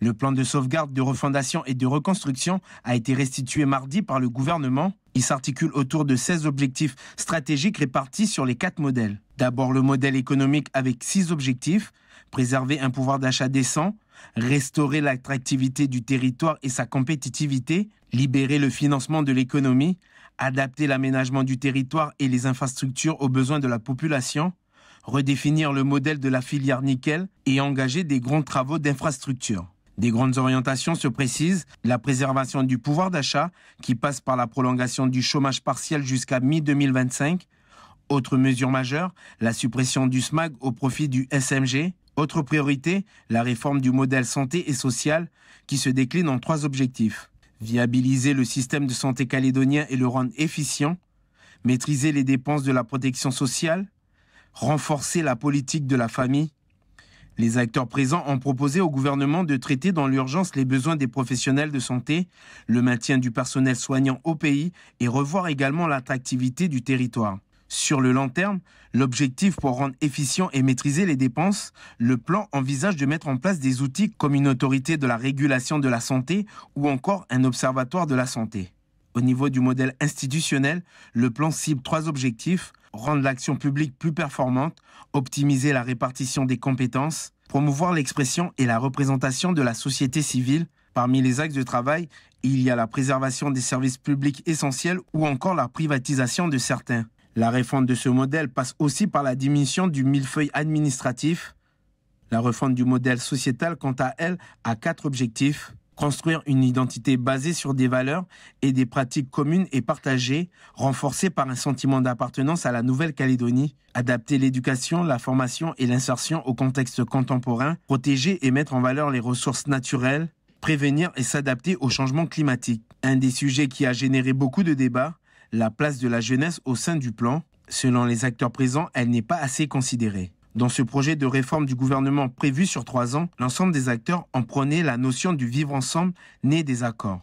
Le plan de sauvegarde, de refondation et de reconstruction a été restitué mardi par le gouvernement. Il s'articule autour de 16 objectifs stratégiques répartis sur les 4 modèles. D'abord, le modèle économique avec 6 objectifs. Préserver un pouvoir d'achat décent, restaurer l'attractivité du territoire et sa compétitivité, libérer le financement de l'économie, adapter l'aménagement du territoire et les infrastructures aux besoins de la population, redéfinir le modèle de la filière nickel et engager des grands travaux d'infrastructure. Des grandes orientations se précisent, la préservation du pouvoir d'achat qui passe par la prolongation du chômage partiel jusqu'à mi-2025. Autre mesure majeure, la suppression du SMAG au profit du SMG. Autre priorité, la réforme du modèle santé et social qui se décline en 3 objectifs. Viabiliser le système de santé calédonien et le rendre efficient, maîtriser les dépenses de la protection sociale, renforcer la politique de la famille. Les acteurs présents ont proposé au gouvernement de traiter dans l'urgence les besoins des professionnels de santé, le maintien du personnel soignant au pays et revoir également l'attractivité du territoire. Sur le long terme, l'objectif pour rendre efficient et maîtriser les dépenses, le plan envisage de mettre en place des outils comme une autorité de la régulation de la santé ou encore un observatoire de la santé. Au niveau du modèle institutionnel, le plan cible 3 objectifs: rendre l'action publique plus performante, optimiser la répartition des compétences, promouvoir l'expression et la représentation de la société civile. Parmi les axes de travail, il y a la préservation des services publics essentiels ou encore la privatisation de certains. La réforme de ce modèle passe aussi par la diminution du millefeuille administratif. La refonte du modèle sociétal, quant à elle, a 4 objectifs. Construire une identité basée sur des valeurs et des pratiques communes et partagées, renforcées par un sentiment d'appartenance à la Nouvelle-Calédonie. Adapter l'éducation, la formation et l'insertion au contexte contemporain. Protéger et mettre en valeur les ressources naturelles. Prévenir et s'adapter au changement climatique. Un des sujets qui a généré beaucoup de débats, la place de la jeunesse au sein du plan. Selon les acteurs présents, elle n'est pas assez considérée. Dans ce projet de réforme du gouvernement prévu sur 3 ans, l'ensemble des acteurs en prônait la notion du vivre ensemble né des accords.